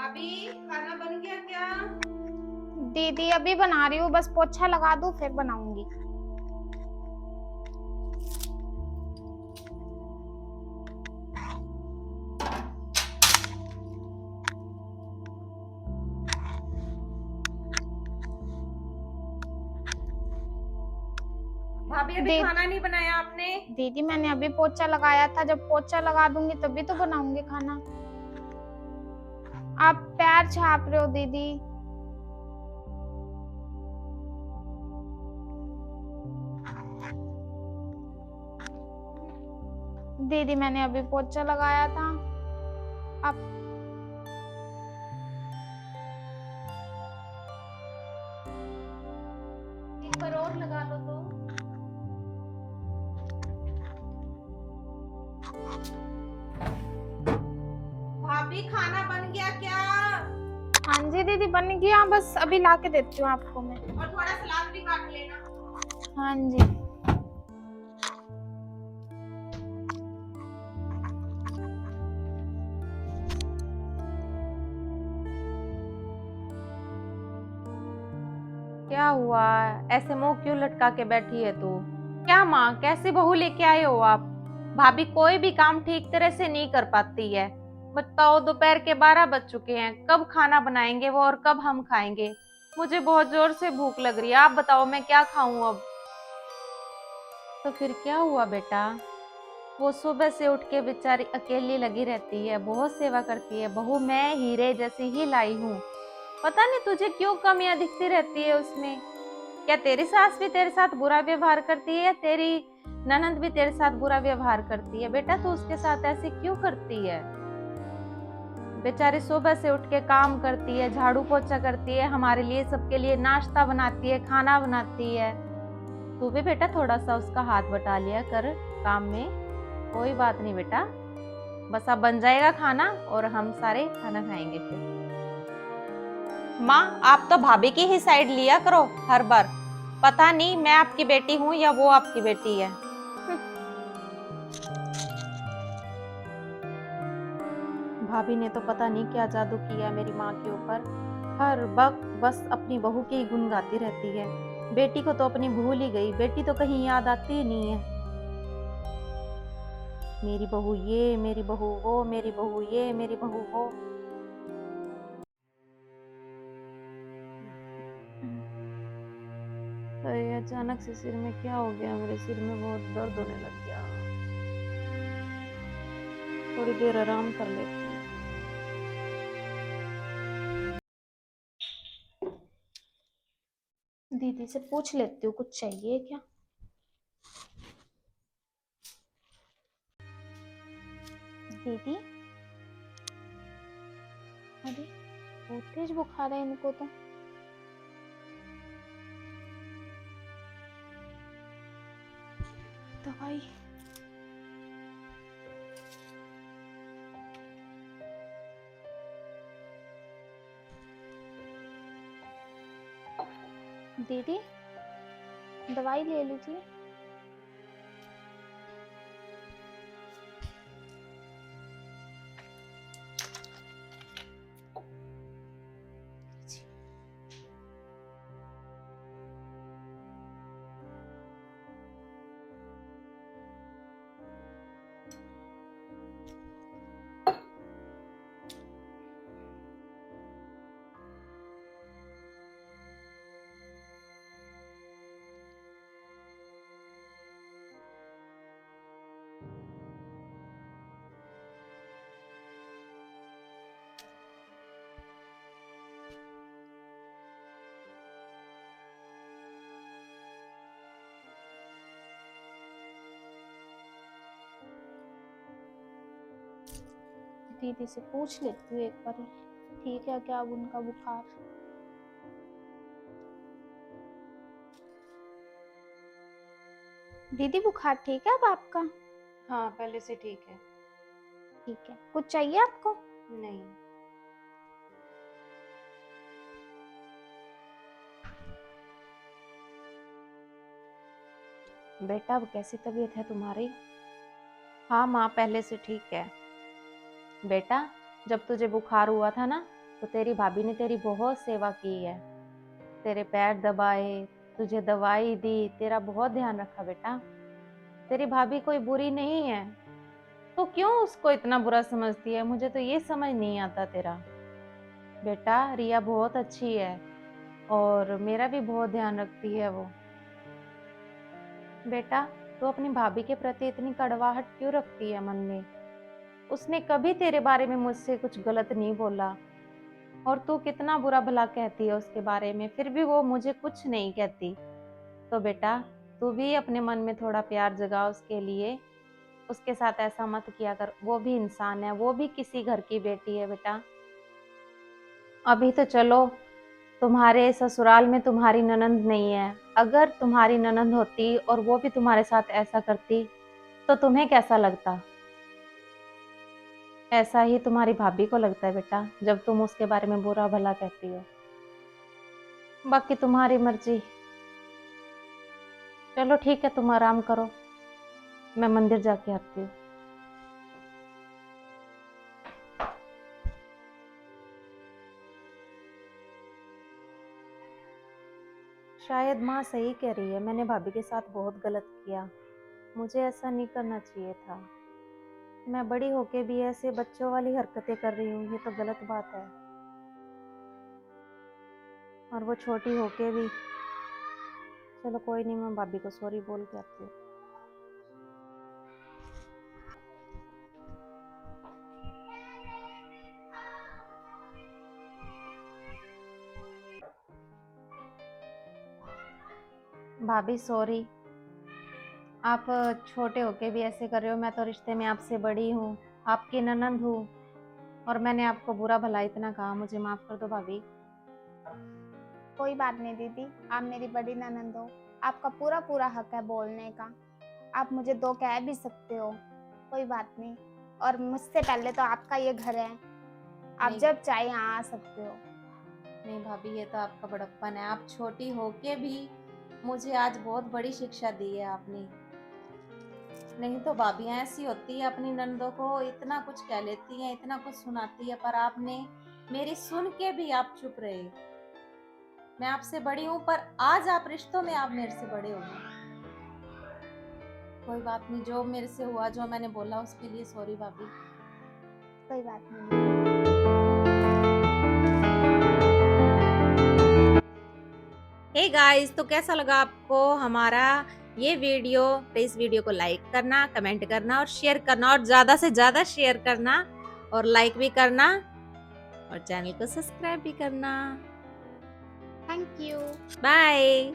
भाभी, खाना बन गया क्या? दीदी अभी बना रही हूँ, बस पोछा लगा दूँ फिर बनाऊंगी। भाभी, अभी दी खाना नहीं बनाया आपने? दीदी मैंने अभी पोछा लगाया था, जब पोछा लगा दूंगी तभी तो बनाऊंगी खाना। आप पैर छाप रहे हो दीदी। दीदी मैंने अभी पोछा लगाया था। आप एक बार और लगा लो तो। भाभी, खाना बन गया क्या? हाँ जी दीदी बन गया, बस अभी ला के देती हूँ आपको मैं। और थोड़ा सलाद भी काट लेना। हाँ जी। क्या हुआ? ऐसे मुंह क्यों लटका के बैठी है तू? क्या माँ, कैसी बहू लेके आए हो आप? भाभी कोई भी काम ठीक तरह से नहीं कर पाती है। बताओ, दोपहर के 12 बज चुके हैं, कब खाना बनाएंगे वो और कब हम खाएंगे? मुझे बहुत जोर से भूख लग रही है, आप बताओ मैं क्या खाऊं अब? तो फिर क्या हुआ बेटा? वो सुबह से उठ के बेचारी अकेली लगी रहती है, बहुत सेवा करती है। बहू मैं हीरे जैसी ही लाई हूँ, पता नहीं तुझे क्यों कमियां दिखती रहती है उसमें। क्या तेरी सास भी तेरे साथ बुरा व्यवहार करती है या तेरी ननंद भी तेरे साथ बुरा व्यवहार करती है? बेटा तू उसके साथ ऐसे क्यों करती है? बेचारी सुबह से उठ के काम करती है, झाड़ू पोछा करती है, हमारे लिए सबके लिए नाश्ता बनाती है, खाना बनाती है। तू भी बेटा थोड़ा सा उसका हाथ बटा लिया कर काम में। कोई बात नहीं बेटा, बस अब बन जाएगा खाना और हम सारे खाना खाएंगे फिर। माँ, आप तो भाभी की ही साइड लिया करो हर बार। पता नहीं मैं आपकी बेटी हूँ या वो आपकी बेटी है। भाभी ने तो पता नहीं क्या जादू किया मेरी माँ के ऊपर। हर वक्त बस अपनी बहू के ही गुण गाती रहती है। बेटी को तो अपनी भूल ही गई, बेटी तो कहीं याद आती ही नहीं है। मेरी बहू ये, मेरी बहू वो, मेरी बहू ये, मेरी बहू वो। अरे अचानक से सिर में क्या हो गया? मेरे सिर में बहुत दर्द होने लग गया। थोड़ी देर आराम कर लेती हूँ। दीदी से पूछ लेती हूँ कुछ चाहिए क्या। दीदी, अरे बहुत तेज बुखार है इनको तो। दवाई। दीदी दवाई ले लीजिए। दीदी से पूछ लेती हूँ एक बार, ठीक है क्या अब उनका बुखार। दीदी बुखार ठीक है अब आपका? हाँ, पहले से ठीक है। ठीक है, कुछ चाहिए आपको? नहीं। बेटा अब कैसी तबीयत है तुम्हारी? हाँ माँ, पहले से ठीक है। बेटा जब तुझे बुखार हुआ था ना, तो तेरी भाभी ने तेरी बहुत सेवा की है, तेरे पैर दबाए, तुझे दवाई दी, तेरा बहुत ध्यान रखा बेटा। तेरी भाभी कोई बुरी नहीं है, तो क्यों उसको इतना बुरा समझती है? मुझे तो ये समझ नहीं आता तेरा। बेटा रिया बहुत अच्छी है और मेरा भी बहुत ध्यान रखती है वो। बेटा तू अपनी भाभी के प्रति इतनी कड़वाहट क्यों रखती है मन में? उसने कभी तेरे बारे में मुझसे कुछ गलत नहीं बोला और तू कितना बुरा भला कहती है उसके बारे में, फिर भी वो मुझे कुछ नहीं कहती। तो बेटा तू भी अपने मन में थोड़ा प्यार जगा उसके लिए, उसके साथ ऐसा मत किया कर। वो भी इंसान है, वो भी किसी घर की बेटी है बेटा। अभी तो चलो तुम्हारे ससुराल में तुम्हारी ननंद नहीं है, अगर तुम्हारी ननंद होती और वो भी तुम्हारे साथ ऐसा करती तो तुम्हें कैसा लगता? ऐसा ही तुम्हारी भाभी को लगता है बेटा, जब तुम उसके बारे में बुरा भला कहती हो। बाकी तुम्हारी मर्जी। चलो ठीक है, तुम आराम करो, मैं मंदिर जाके आती हूँ। शायद माँ सही कह रही है, मैंने भाभी के साथ बहुत गलत किया, मुझे ऐसा नहीं करना चाहिए था। मैं बड़ी होके भी ऐसे बच्चों वाली हरकतें कर रही हूँ, ये तो गलत बात है। और वो छोटी होके भी। चलो कोई नहीं, मैं भाभी को सॉरी बोल के आती हूँ। भाभी सॉरी, आप छोटे होके भी ऐसे कर रहे हो। मैं तो रिश्ते में आपसे बड़ी हूँ, आपकी ननंद हूँ, और मैंने आपको बुरा भला इतना कहा, मुझे माफ कर दो भाभी। कोई बात नहीं दीदी, आप मेरी बड़ी ननंद हो, आपका पूरा पूरा हक है बोलने का। आप मुझे दो कह भी सकते हो, कोई बात नहीं। और मुझसे पहले तो आपका ये घर है, आप नहीं। जब चाहे यहाँ आ सकते हो। नहीं भाभी, ये तो आपका बड़प्पन है। आप छोटी होके भी मुझे आज बहुत बड़ी शिक्षा दी है आपने। नहीं तो भाभियां ऐसी होती है, अपनी नंदों को इतना कुछ कह लेती हैं, इतना कुछ सुनाती है, पर आपने मेरी सुन के भी आप चुप रहे। मैं आपसे बड़ी हूँ, पर आज आप रिश्तों में आप मेरे से बड़े हो गए। कोई बात नहीं, जो मेरे से हुआ, जो मैंने बोला, उसके लिए सॉरी भाभी। कोई बात नहीं। हे गाइस, तो कैसा लगा आपको हमारा ये वीडियो? प्लीज वीडियो को लाइक करना, कमेंट करना और शेयर करना, और ज्यादा से ज्यादा शेयर करना और लाइक भी करना और चैनल को सब्सक्राइब भी करना। Thank you. बाय।